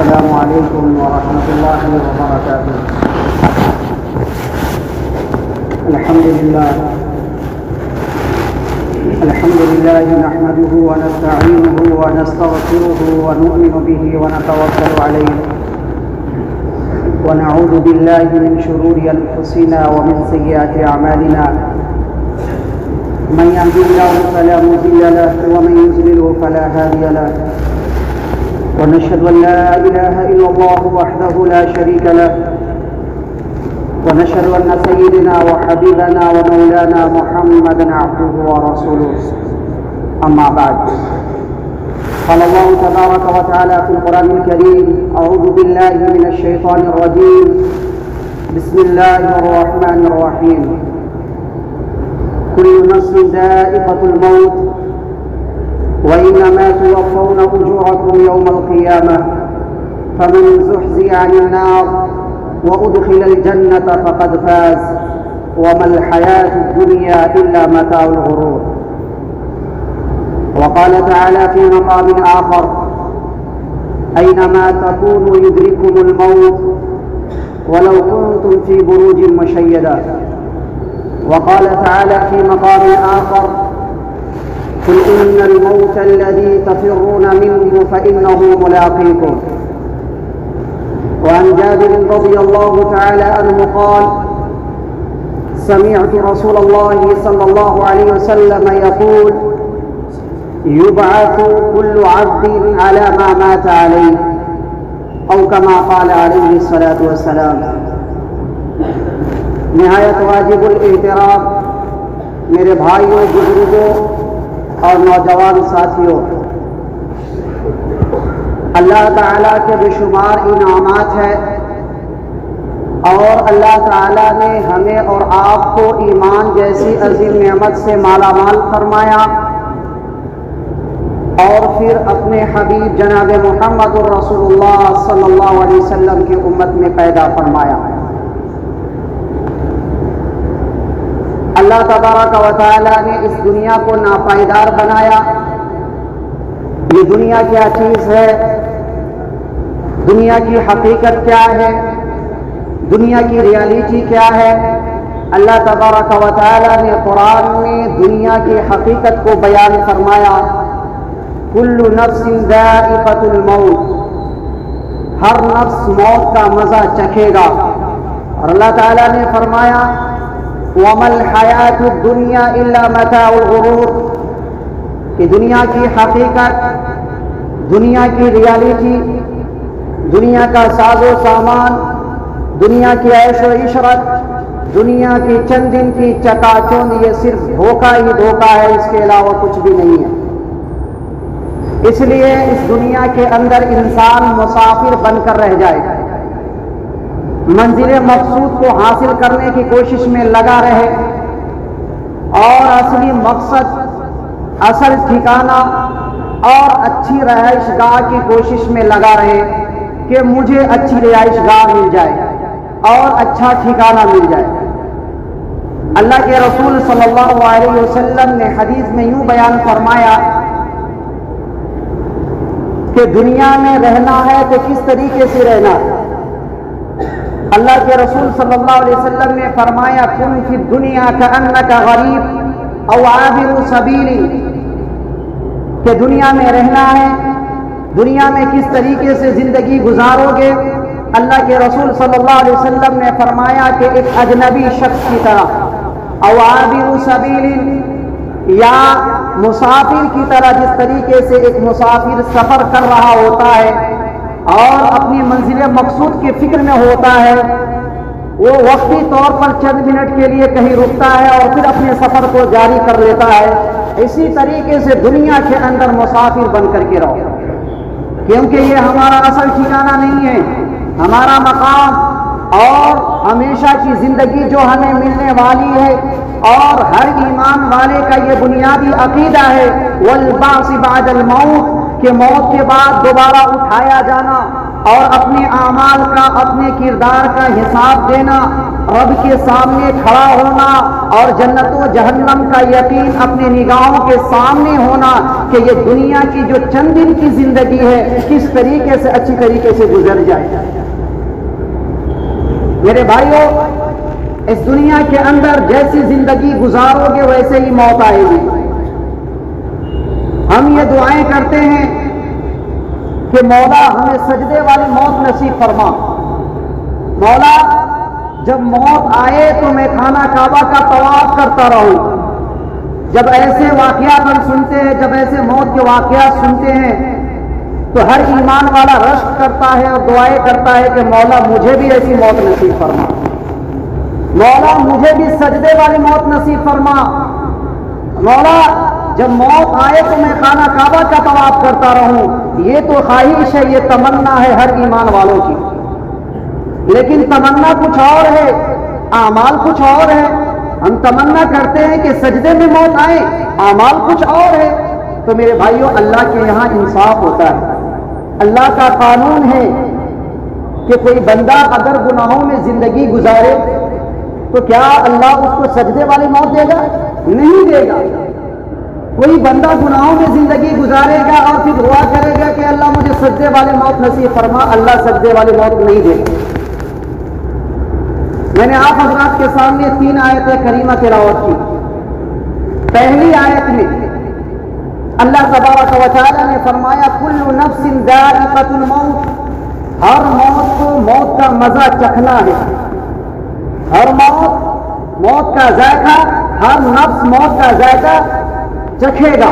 السلام عليكم ورحمة الله وبركاته. الحمد لله نحمده ونستعينه ونستغفره ونؤمن به ونتوكل عليه ونعوذ بالله من شرور أنفسنا ومن سيئات أعمالنا. من يهده الله فلا مضل له ومن يضلل فلا هادي له. ونشهد أن لا إله إلا الله وحده لا شريك له. ونشهد أن سيدنا وحبيبنا ومولانا محمدا عبده ورسوله. أما بعد، قال الله تبارك وتعالى في القرآن الكريم: أعوذ بالله من الشيطان الرجيم، بسم الله الرحمن الرحيم. كل نفس ذائقة الموت وإنما توفون أجوركم يوم القيامة فمن زحزح عن النار وأدخل الجنة فقد فاز وما الحياة الدنيا إلا متاع الغرور. وقال تعالى في مقام آخر: أينما تكونوا يدرككم الموت ولو كنتم في بروج مشيدة. وقال تعالى في مقام آخر: قل إن الموت الذي تفرون منه فإنه ملاقيكم. وعن جابر رضي الله تعالى عنه قال: سمعت رسول الله صلى الله عليه وسلم يقول: يبعث كل عبد على ما مات عليه، أو كما قال عليه الصلاة والسلام. نہایت واجب الاحترام میرے بھائیوں، بزرگوں اور نوجوان ساتھیوں، اللہ تعالیٰ کے بے شمار انعامات ہیں، اور اللہ تعالیٰ نے ہمیں اور آپ کو ایمان جیسی عظیم نعمت سے مالا مال فرمایا، اور پھر اپنے حبیب جناب محمد رسول اللہ صلی اللہ علیہ وسلم کی امت میں پیدا فرمایا۔ اللہ تبارک و تعالیٰ نے اس دنیا کو ناپائیدار بنایا۔ یہ دنیا کیا چیز ہے، دنیا کی حقیقت کیا ہے، دنیا کی ریالٹی کیا ہے، اللہ تبارک و تعالیٰ نے قرآن میں دنیا کی حقیقت کو بیان فرمایا۔ کل نفس ذائقۃ الموت، ہر نفس موت کا مزہ چکھے گا۔ اور اللہ تعالیٰ نے فرمایا: وَمَا الْحَيَاةُ الدُّنْيَا إِلَّا مَتَاعُ الْغُرُورِ، کہ دنیا کی حقیقت، دنیا کی ریالٹی، دنیا کا ساز و سامان، دنیا کی عیش و عشرت، دنیا کی چند دن کی چکا چوند، یہ صرف دھوکہ ہی دھوکہ ہے، اس کے علاوہ کچھ بھی نہیں ہے۔ اس لیے اس دنیا کے اندر انسان مسافر بن کر رہ جائے، منزل مقصود کو حاصل کرنے کی کوشش میں لگا رہے، اور اصلی مقصد، اصل ٹھکانہ اور اچھی رہائش گاہ کی کوشش میں لگا رہے کہ مجھے اچھی رہائش گاہ مل جائے اور اچھا ٹھکانہ مل جائے۔ اللہ کے رسول صلی اللہ علیہ وسلم نے حدیث میں یوں بیان فرمایا کہ دنیا میں رہنا ہے تو کس طریقے سے رہنا ہے۔ اللہ کے رسول صلی اللہ علیہ وسلم نے فرمایا: کن فی الدنیا کأنک غریب او عابر سبیل، کہ دنیا میں رہنا ہے، دنیا میں کس طریقے سے زندگی گزارو گے۔ اللہ کے رسول صلی اللہ علیہ وسلم نے فرمایا کہ ایک اجنبی شخص کی طرح، او عابر سبیل، یا مسافر کی طرح، جس طریقے سے ایک مسافر سفر کر رہا ہوتا ہے اور اپنی منزل مقصود کی فکر میں ہوتا ہے، وہ وقتی طور پر چند منٹ کے لیے کہیں رکتا ہے اور پھر اپنے سفر کو جاری کر لیتا ہے۔ اسی طریقے سے دنیا کے اندر مسافر بن کر کے رہو، کیونکہ یہ ہمارا اصل ٹھکانہ نہیں ہے، ہمارا مقام اور ہمیشہ کی زندگی جو ہمیں ملنے والی ہے، اور ہر ایمان والے کا یہ بنیادی عقیدہ ہے، والبعث بعد الموت، کہ موت کے بعد دوبارہ اٹھایا جانا، اور اپنے اعمال کا، اپنے کردار کا حساب دینا، رب کے سامنے کھڑا ہونا اور جنت و جہنم کا یقین اپنے نگاہوں کے سامنے ہونا کہ یہ دنیا کی جو چند دن کی زندگی ہے کس طریقے سے اچھی طریقے سے گزر جائے۔ میرے بھائیوں، اس دنیا کے اندر جیسی زندگی گزارو گے ویسے ہی موت آئے گی۔ ہم یہ دعائیں کرتے ہیں کہ مولا ہمیں سجدے والی موت نصیب فرما، مولا جب موت آئے تو میں خانہ کعبہ کا طواف کرتا رہوں۔ جب ایسے واقعات ہم سنتے ہیں، جب ایسے موت کے واقعات سنتے ہیں تو ہر ایمان والا رشک کرتا ہے اور دعائیں کرتا ہے کہ مولا مجھے بھی ایسی موت نصیب فرما، مولا مجھے بھی سجدے والی موت نصیب فرما، مولا جب موت آئے تو میں خانہ کعبہ کا طواف کرتا رہوں۔ یہ تو خواہش ہے، یہ تمنا ہے ہر ایمان والوں کی، لیکن تمنا کچھ اور ہے، اعمال کچھ اور ہے۔ ہم تمنا کرتے ہیں کہ سجدے میں موت آئے، اعمال کچھ اور ہے۔ تو میرے بھائیوں، اللہ کے یہاں انصاف ہوتا ہے، اللہ کا قانون ہے کہ کوئی بندہ اگر گناہوں میں زندگی گزارے تو کیا اللہ اس کو سجدے والی موت دے گا؟ نہیں دے گا۔ کوئی بندہ گناہوں میں زندگی گزارے گا اور پھر دعا کرے گا کہ اللہ مجھے سجدے والی موت نصیب فرما، اللہ سجدے والی موت نہیں دے گا۔ میں نے آپ حضرات کے سامنے 3 آیتیں کریمہ تلاوت کی۔ پہلی آیت میں اللہ تبارک و تعالی نے فرمایا کل نفس ذائقۃ الموت، ہر موت کو موت کا مزہ چکھنا ہے، ہر موت کا ذائقہ، ہر نفس موت کا ذائقہ چکھے گا۔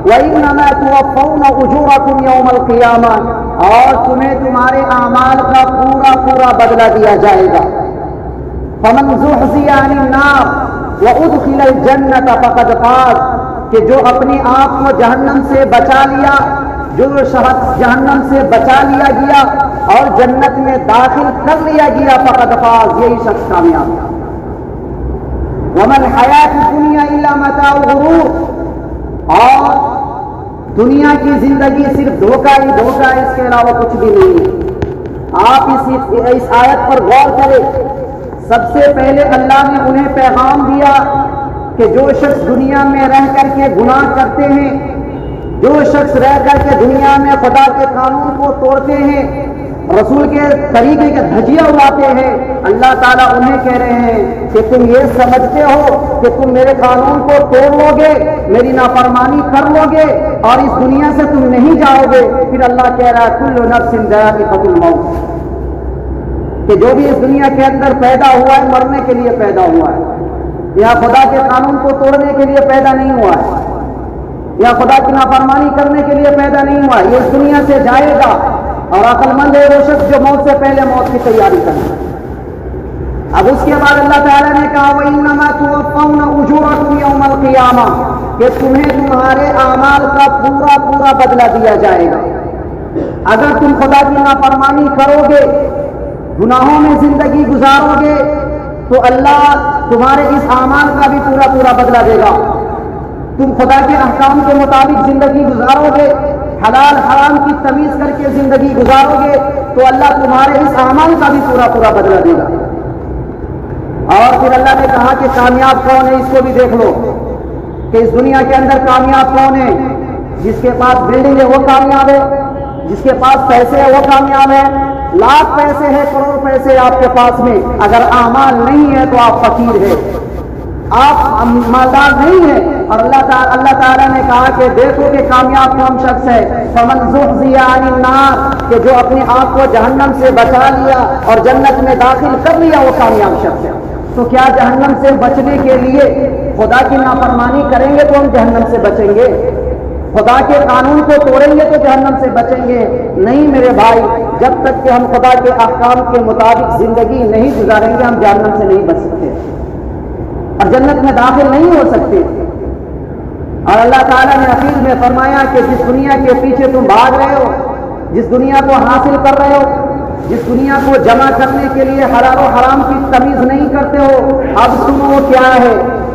وَإِنَّمَا تُوَفَّوْنَ أُجُورَكُمْ يَوْمَ الْقِيَامَةِ، اور تمہیں تمہارے اعمال کا پورا بدلہ دیا جائے گا۔ فَمَنْ زُحْزِحَ عَنِ النَّارِ وَأُدْخِلَ الْجَنَّةَ فَقَدْ فَازَ، کہ جو اپنے آپ کو جہنم سے بچا لیا، جو شخص جہنم سے بچا لیا گیا اور جنت میں داخل کر لیا گیا، فقد فاز، یہی شخص کامیاب ہے۔ وَمَا الْحَيَاةُ الدُّنْيَا إِلَّا مَتَاعُ الْغُرُورِ، اور دنیا کی زندگی صرف دھوکہ ہی دھوکہ ہے، اس کے علاوہ کچھ بھی نہیں ہے۔ آپ اس آیت پر غور کریں۔ سب سے پہلے اللہ نے انہیں پیغام دیا کہ جو شخص دنیا میں رہ کر کے گناہ کرتے ہیں، جو شخص رہ کر کے دنیا میں خدا کے قانون کو توڑتے ہیں، رسول کے طریقے کے دھجیاں اڑاتے ہیں، اللہ تعالیٰ انہیں کہہ رہے ہیں کہ تم یہ سمجھتے ہو کہ تم میرے قانون کو توڑ لو گے، میری نافرمانی کر لو گے اور اس دنیا سے تم نہیں جاؤ گے۔ پھر اللہ کہہ رہا ہے کل نفس ذائقۃ الموت، کہ جو بھی اس دنیا کے اندر پیدا ہوا ہے مرنے کے لیے پیدا ہوا ہے، یا خدا کے قانون کو توڑنے کے لیے پیدا نہیں ہوا ہے، یا خدا کی نافرمانی کرنے کے لیے پیدا نہیں ہوا، یہ اس دنیا سے جائے گا۔ اور عقل مند ہے وہ شخص جو موت سے پہلے موت کی تیاری کرنا۔ اب اس کے بعد اللہ تعالیٰ نے کہا وَإِنَّمَا تُوَفَّوْنَ أُجُورَكُمْ يَوْمَ الْقِيَامَةِ، کہ تمہیں تمہارے اعمال کا پورا بدلہ دیا جائے گا۔ اگر تم خدا کی نافرمانی کرو گے، گناہوں میں زندگی گزارو گے، تو اللہ تمہارے اس اعمال کا بھی پورا بدلہ دے گا۔ تم خدا کے احکام کے مطابق زندگی گزارو گے، حلال حرام کی تمیز کر کے زندگی گزارو گے، تو اللہ تمہارے اس اعمال کا بھی پورا بدلہ دے گا۔ اور پھر اللہ نے کہا کہ کامیاب کون ہے، اس کو بھی دیکھ لو کہ اس دنیا کے اندر کامیاب کون ہے۔ جس کے پاس بلڈنگ ہے وہ کامیاب ہے، جس کے پاس پیسے ہے وہ کامیاب ہے۔ لاکھ پیسے ہے، کروڑ پیسے آپ کے پاس میں، اگر اعمال نہیں ہے تو آپ فقیر ہیں، آپ مالدار نہیں ہیں۔ اور اللہ تعالیٰ نے کہا کہ دیکھو کہ کامیاب کون شخص ہے، فمن زحزح عن النار، کہ جو اپنے آپ کو جہنم سے بچا لیا اور جنت میں داخل کر لیا، وہ کامیاب شخص ہے۔ تو کیا جہنم سے بچنے کے لیے خدا کی نافرمانی کریں گے تو ہم جہنم سے بچیں گے؟ خدا کے قانون کو توڑیں گے تو جہنم سے بچیں گے؟ نہیں میرے بھائی، جب تک کہ ہم خدا کے احکام کے مطابق زندگی نہیں گزاریں گے ہم جہنم سے نہیں بچ سکتے اور جنت میں داخل نہیں ہو سکتے۔ اور اللہ تعالیٰ نے اخیر میں فرمایا کہ جس دنیا کے پیچھے تم بھاگ رہے ہو، جس دنیا کو حاصل کر رہے ہو، جس دنیا کو جمع کرنے کے لیے حلال و حرام کی تمیز نہیں کرتے ہو، اب سنو کیا ہے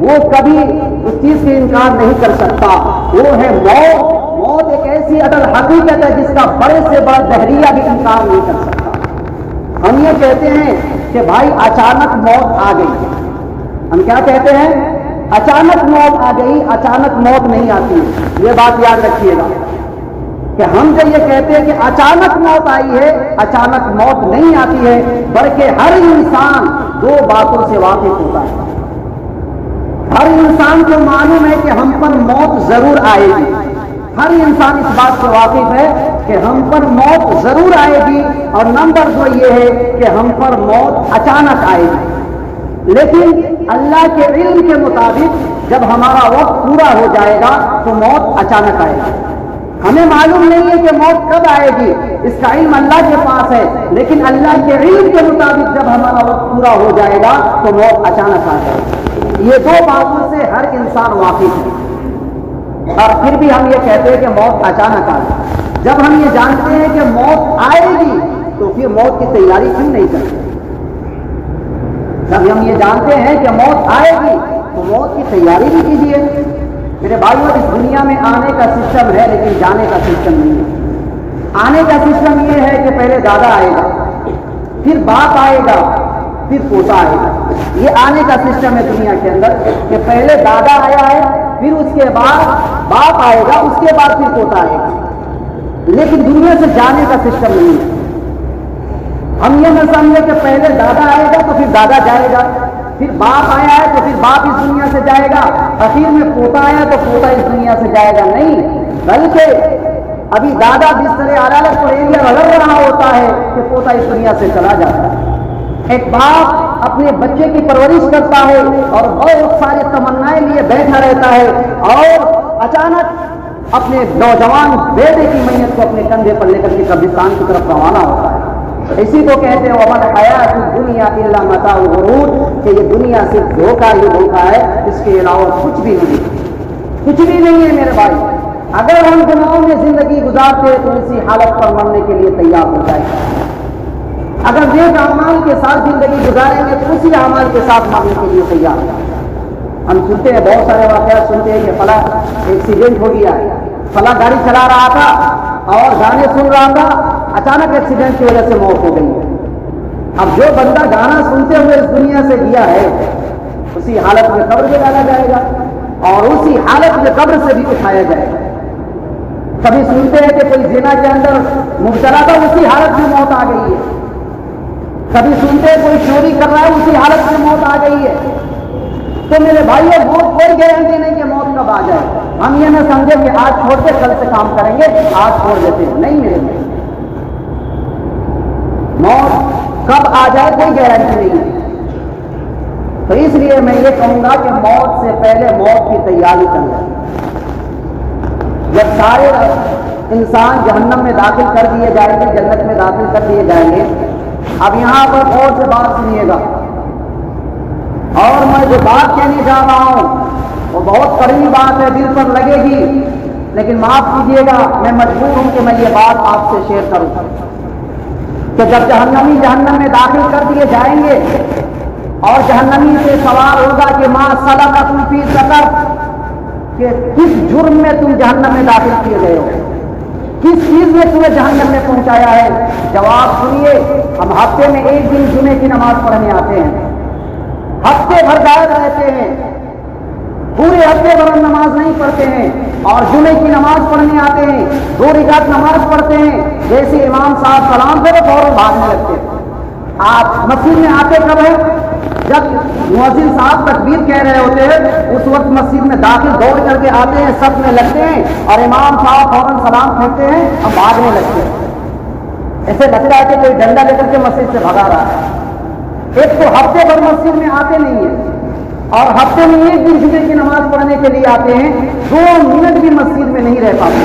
وہ کبھی اس چیز سے انکار نہیں کر سکتا، وہ ہے موت۔ موت ایک ایسی عدل حقیقت ہے جس کا بڑے سے بڑا دہریہ بھی انکار نہیں کر سکتا۔ ہم یہ کہتے ہیں کہ بھائی اچانک موت آ گئی، ہم کیا کہتے ہیں؟ اچانک موت آ گئی، اچانک موت نہیں آتی۔ یہ بات یاد رکھیے گا کہ ہم جو یہ کہتے ہیں کہ اچانک موت آئی ہے، اچانک موت نہیں آتی ہے، بلکہ ہر انسان دو باتوں سے واقف ہوتا ہے۔ ہر انسان کو معلوم ہے کہ ہم پر موت ضرور آئے گی، ہر انسان اس بات سے واقف ہے کہ ہم پر موت ضرور آئے گی، اور نمبر دو یہ ہے کہ ہم پر موت اچانک آئے گی۔ لیکن اللہ کے علم کے مطابق جب ہمارا وقت پورا ہو جائے گا تو موت اچانک آئے گی۔ ہمیں معلوم نہیں ہے کہ موت کب آئے گی، اس کا علم اللہ کے پاس ہے، لیکن اللہ کے علم کے مطابق جب ہمارا وقت پورا ہو جائے گا تو موت اچانک آ جائے گی۔ یہ دو باتوں سے ہر انسان واقف ہے، اور پھر بھی ہم یہ کہتے ہیں کہ موت اچانک آ جائے۔ جب ہم یہ جانتے ہیں کہ موت آئے گی تو پھر موت کی تیاری کیوں نہیں کرتے؟ جب ہم یہ جانتے ہیں کہ موت آئے گی تو موت کی تیاری بھی کیجیے۔ میرے بھائیوں، اس دنیا میں آنے کا سسٹم ہے لیکن جانے کا سسٹم نہیں ہے۔ آنے کا سسٹم یہ ہے کہ پہلے دادا آئے گا، پھر باپ آئے گا، پھر پوتا آئے گا۔ یہ آنے کا سسٹم ہے دنیا کے اندر کہ پہلے دادا آیا ہے، پھر اس کے بعد باپ آئے گا، اس کے بعد پھر پوتا آئے گا، لیکن دنیا سے جانے کا سسٹم نہیں ہے۔ ہم یہ نہ سمجھے کہ پہلے دادا آئے گا تو پھر دادا جائے گا، پھر باپ آیا ہے تو پھر باپ اس دنیا سے جائے گا، اخیر میں پوتا آیا تو پوتا اس دنیا سے جائے گا، نہیں، بلکہ ابھی دادا بستر عدالت پر ایریا رگڑ رہا ہوتا ہے کہ پوتا اس دنیا سے چلا جاتا ہے۔ ایک باپ اپنے بچے کی پرورش کرتا ہے اور بہت ساری تمنائیں لیے بیٹھا رہتا ہے، اور اچانک اپنے نوجوان بیٹے کی میت کو اپنے کندھے پر لے کر کے قبرستان کی طرف روانہ ہوتا ہے۔ اسی کو کہتے ہیں وَمَا الْحَيَاةُ الدُّنْيَا إِلَّا مَتَاعُ الْغُرُورِ، کہ یہ دنیا صرف دھوکہ ہی دھوکہ ہے، اس کے علاوہ کچھ بھی نہیں، کچھ بھی نہیں ہے۔ میرے بھائی، اگر ہم گناہوں میں زندگی گزارتے تو اسی حالت پر مرنے کے لیے تیار ہو جائے گا۔ اگر نیک اعمال کے ساتھ زندگی گزاریں گے تو اسی اعمال کے ساتھ مرنے کے لیے تیار ہو جائے گا۔ ہم سنتے ہیں، بہت سارے واقعات سنتے ہیں کہ فلاں ایکسیڈنٹ ہو گیا، فلاں گاڑی چلا رہا تھا اور گانے سن رہا تھا، اچانک ایکسیڈنٹ کی وجہ سے موت ہو گئی۔ اب جو بندہ گانا سنتے ہوئے اس دنیا سے گیا ہے اسی حالت میں قبر میں ڈالا جائے گا، اور اسی حالت میں قبر سے بھی اٹھایا جائے گا۔ کبھی سنتے ہیں کہ کوئی زنا کے اندر مبتلا تھا، اسی حالت میں موت آ گئی ہے۔ کبھی سنتے ہیں کوئی چوری کر رہا ہے، اسی حالت میں موت آ گئی ہے۔ تو میرے بھائیوں، موت کوئی گارنٹی نہیں کہ موت کب آ جائے۔ ہم یہ نہ سمجھیں کہ آج چھوڑ کے کل سے کام کریں گے، آج چھوڑ دیتے ہیں، نہیں میرے بھائی، موت کب آ جائے کوئی گارنٹی نہیں ہے۔ تو اس لیے میں یہ کہوں گا کہ موت سے پہلے موت کی تیاری کر لیں۔ جب سارے انسان جہنم میں داخل کر دیے جائیں گے، جنت میں داخل کر دیے جائیں گے، اب یہاں پر غور سے بات سنیے گا، اور میں جو بات کہنے جا رہا ہوں وہ بہت کڑوی بات ہے، دل پر لگے گی، لیکن معاف کیجیے گا، میں مجبور ہوں کہ میں یہ بات آپ سے شیئر کروں کہ جب جہنمی جہنم میں داخل کر دیے جائیں گے اور جہنمی سے سوال ہوگا کہ ما سلککم فی سقر، کہ کس جرم میں تم جہنم میں داخل کیے گئے ہو، کس چیز نے تمہیں جہنم میں پہنچایا ہے؟ جواب سنیے، ہم ہفتے میں ایک دن جمعے کی نماز پڑھنے آتے ہیں، ہفتے بھر غائب رہتے ہیں، پورے ہفتے بھر ہم نماز نہیں پڑھتے ہیں، اور جمعے کی نماز پڑھنے آتے ہیں، 2 رکعت نماز پڑھتے ہیں، جیسے امام صاحب سلام کرے فوراً بھاگنے لگتے ہیں۔ آپ مسجد میں آتے کب ہے؟ جب مؤذن صاحب تکبیر کہہ رہے ہوتے ہیں، اس وقت مسجد میں داخل دوڑ کر کے آتے ہیں، صف میں لگتے ہیں، اور امام صاحب فوراً سلام پھینکتے ہیں اور بھاگنے لگتے ہیں۔ ایسے لگتا ہے کہ کوئی ڈنڈا لے کر کے مسجد سے بھگا رہا ہے۔ ایک تو ہفتے بھر مسجد میں آتے نہیں ہیں، اور ہفتے میں ایک دن جمعے کی نماز پڑھنے کے لیے آتے ہیں، 2 منٹ بھی مسجد میں نہیں رہ پاتے،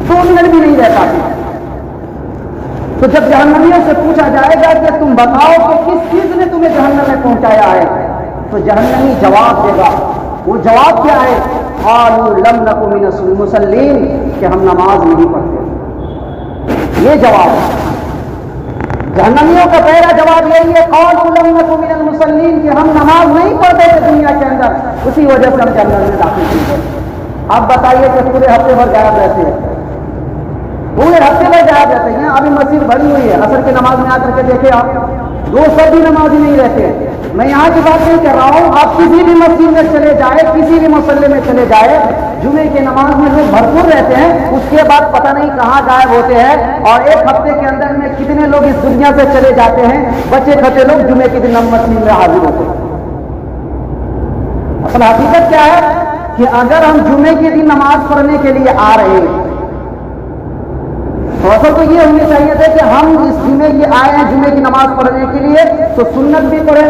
2 منٹ بھی نہیں رہ پاتے۔ تو جب جہنمیوں سے پوچھا جائے گا کہ تم بتاؤ کہ کس چیز نے تمہیں جہنم میں پہنچایا ہے، تو جہنمی جواب دے گا۔ وہ جواب کیا ہے؟ قالوا لم نک من المصلین، کہ ہم نماز نہیں پڑھتے۔ یہ جواب ہے۔ جہنمیوں کا پہلا جواب یہی ہے قالوا لم نک من المصلین، کہ ہم نماز نہیں پڑھتے تھے دنیا کے اندر، اسی وجہ سے ہم جنت میں داخل ہوئے۔ اب بتائیے کہ پورے ہفتے بھر غائب رہتے ہیں، پورے ہفتے بھر غائب رہتے ہیں۔ ابھی مسجد بڑی ہوئی ہے، عصر کی نماز میں آ کر کے دیکھیں آپ، دو سب بھی نمازی نہیں رہتے ہیں۔ میں یہاں کی بات نہیں کر رہا ہوں، آپ کسی بھی مسجد میں چلے جائے، کسی بھی مصلی میں چلے جائے، جمعے کی نماز میں لوگ بھرپور رہتے ہیں، اس کے بعد پتہ نہیں کہاں غائب ہوتے ہیں، اور ایک ہفتے کے اندر میں کتنے لوگ اس دنیا سے چلے جاتے ہیں، بچے کھٹے لوگ جمعے کے دن مسجد میں حاضر ہوتے ہیں۔ اصل حقیقت کیا ہے کہ اگر ہم جمعے کے دن نماز پڑھنے کے لیے آ رہے ہیں تو اصل تو یہ ہونی چاہیے تھا کہ ہم اس جمعے کی آئے ہیں جمعے کی نماز پڑھنے کے لیے، تو سنت بھی پڑھیں،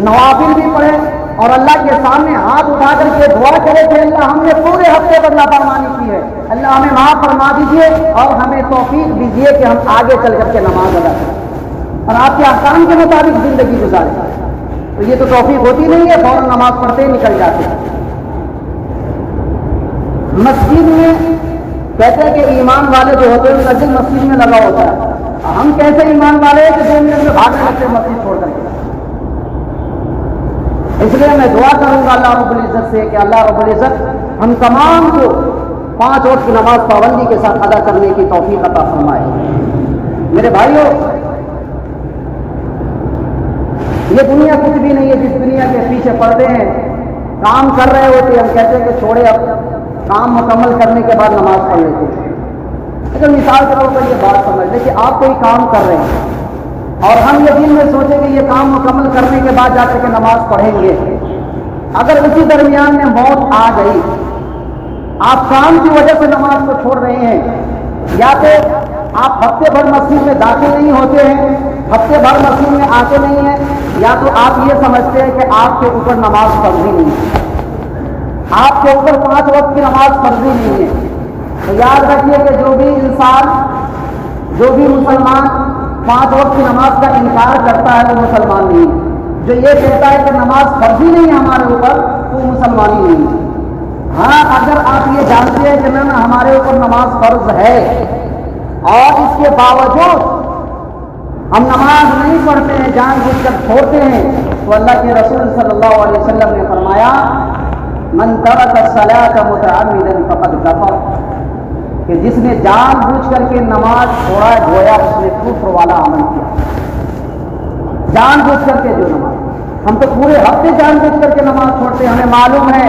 نوافل بھی پڑھیں، اور اللہ کے سامنے ہاتھ اٹھا کر کے دعا کرے کہ اللہ ہم نے پورے ہفتے پر نافرمانی کی ہے، اللہ ہمیں معاف فرما دیجیے اور ہمیں توفیق دیجیے کہ ہم آگے چل کر کے نماز ادا کریں اور آپ کے احکام کے مطابق زندگی گزاریں۔ تو یہ تو توفیق ہوتی نہیں ہے، فوراً نماز پڑھتے ہی نکل جاتے ہیں۔ مسجد میں کہتے ہیں کہ ایمان والے جو ہوتے ہیں ان کا دل مسجد میں لگا ہوتا ہے۔ ہم کیسے ایمان والے ہیں کہ 2 منٹ میں بھاگنے لگتے ہیں مسجد چھوڑ کر کے؟ اس لیے میں دعا کروں گا اللہ رب العزت سے کہ اللہ رب العزت ہم تمام کو 5 وقت کی نماز پابندی کے ساتھ ادا کرنے کی توفیق عطا فرمائے۔ میرے بھائیوں، یہ دنیا کچھ بھی نہیں ہے جس دنیا کے پیچھے پڑتے ہیں، کام کر رہے ہوتے ہیں، ہم کہتے ہیں کہ چھوڑے اب کام مکمل کرنے کے بعد نماز پڑھ لیتے ہیں۔ اگر مثال کے طور پر یہ بات سمجھ لیں کہ آپ کوئی کام کر رہے ہیں اور ہم یہ دن میں سوچیں کہ یہ کام مکمل کرنے کے بعد جا کر کے نماز پڑھیں گے، اگر اسی درمیان میں موت آ گئی، آپ کام کی وجہ سے نماز کو چھوڑ رہے ہیں، یا تو آپ ہفتے بھر مسجد میں داخل نہیں ہوتے ہیں، ہفتے بھر مسجد میں آتے نہیں ہیں، یا تو آپ یہ سمجھتے ہیں کہ آپ کے اوپر نماز فرضی نہیں ہے، آپ کے اوپر 5 وقت کی نماز فرضی نہیں ہے، تو یاد رکھیے کہ جو بھی انسان، جو بھی مسلمان 5 وقت کی نماز کا انکار کرتا ہے وہ مسلمان نہیں ہے۔ جو یہ کہتا ہے کہ نماز فرضی نہیں ہے ہمارے اوپر، وہ مسلمان ہی نہیں ہے۔ ہاں، اگر آپ یہ جانتے ہیں کہ ہمارے اوپر نماز فرض ہے اور اس کے باوجود ہم نماز نہیں پڑھتے ہیں، جان بوجھ کر چھوڑتے ہیں، تو اللہ کے رسول صلی اللہ علیہ وسلم نے فرمایا من ترک الصلاۃ متعمدا فقد کفر، کہ جس نے جان بوجھ کر کے نماز چھوڑا گویا اس نے کفر والا عمل کیا۔ جان بوجھ کر کے جو نماز، ہم تو پورے ہفتے جان بوجھ کر کے نماز چھوڑتے ہیں، ہمیں معلوم ہے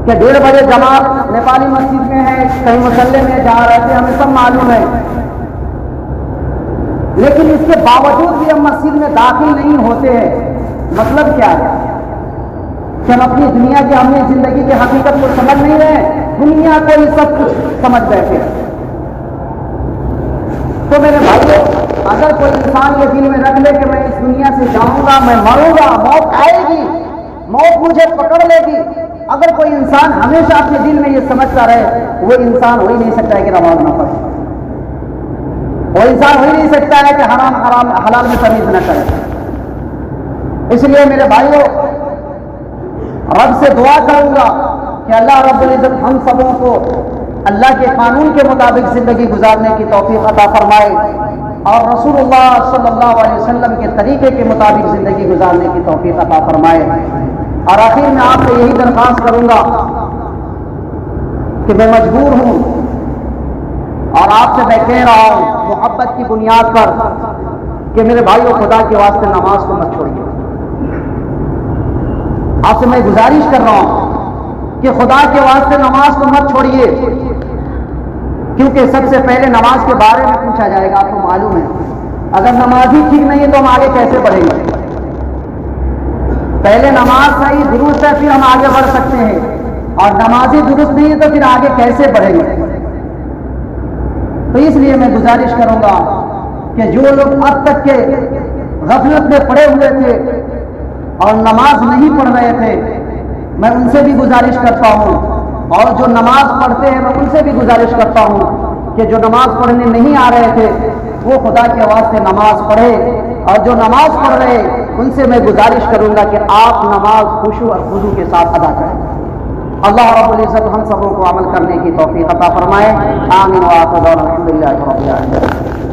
کہ 1:30 بجے جماعت نیپالی مسجد میں ہے، کہیں مسلح میں جا رہے تھے، ہمیں سب معلوم ہے، لیکن اس کے باوجود بھی ہم مسجد میں داخل نہیں ہوتے ہیں۔ مطلب کیا ہے کہ ہم اپنی دنیا کی، ہم نے زندگی کی حقیقت کو سمجھ نہیں رہے، دنیا کو ہی سب کچھ سمجھ بیٹھے۔ تو میرے بھائیوں، اگر کوئی انسان یہ دل میں رکھ لے کہ میں اس دنیا سے جاؤں گا، میں مروں گا، موت آئے گی، موت مجھے پکڑ لے گی، اگر کوئی انسان ہمیشہ اپنے دل میں یہ سمجھتا رہے، وہ انسان ہو ہی نہیں سکتا ہے کہ نماز نہ پڑھے، وہ انسان ہو ہی نہیں سکتا ہے کہ حرام حرام حلال میں تمیز نہ کرے۔ اس لیے میرے بھائیوں، رب سے دعا کروں گا کہ اللہ رب العزت ہم سبوں کو اللہ کے قانون کے مطابق زندگی گزارنے کی توفیق عطا فرمائے اور رسول اللہ صلی اللہ علیہ وسلم کے طریقے کے مطابق زندگی گزارنے کی توفیق عطا فرمائے۔ اور آخر میں آپ سے یہی درخواست کروں گا کہ میں مجبور ہوں اور آپ سے میں کہہ رہا ہوں محبت کی بنیاد پر کہ میرے بھائیوں، خدا کے واسطے نماز کو مت چھوڑیے۔ آپ سے میں گزارش کر رہا ہوں کہ خدا کے واسطے نماز کو مت چھوڑیے، کیونکہ سب سے پہلے نماز کے بارے میں پوچھا جائے گا۔ آپ کو معلوم ہے اگر نماز ہی ٹھیک نہیں ہے تو ہم آگے کیسے بڑھیں گے؟ پہلے نماز صحیح درست ہے پھر ہم آگے بڑھ سکتے ہیں، اور نماز ہی درست نہیں ہے تو پھر آگے کیسے بڑھیں گے؟ تو اس لیے میں گزارش کروں گا کہ جو لوگ اب تک کے غفلت میں پڑے ہوئے تھے اور نماز نہیں پڑھ رہے تھے، میں ان سے بھی گزارش کرتا ہوں، اور جو نماز پڑھتے ہیں میں ان سے بھی گزارش کرتا ہوں کہ جو نماز پڑھنے نہیں آ رہے تھے وہ خدا کے واسطے نماز پڑھے، اور جو نماز پڑھ رہے ان سے میں گزارش کروں گا کہ آپ نماز خشوع اور خضوع کے ساتھ ادا کریں۔ اللہ رب العزت ہم سبوں کو عمل کرنے کی توفیق عطا فرمائے۔ آمین و آخر دعوانا الحمدللہ رب العالمین۔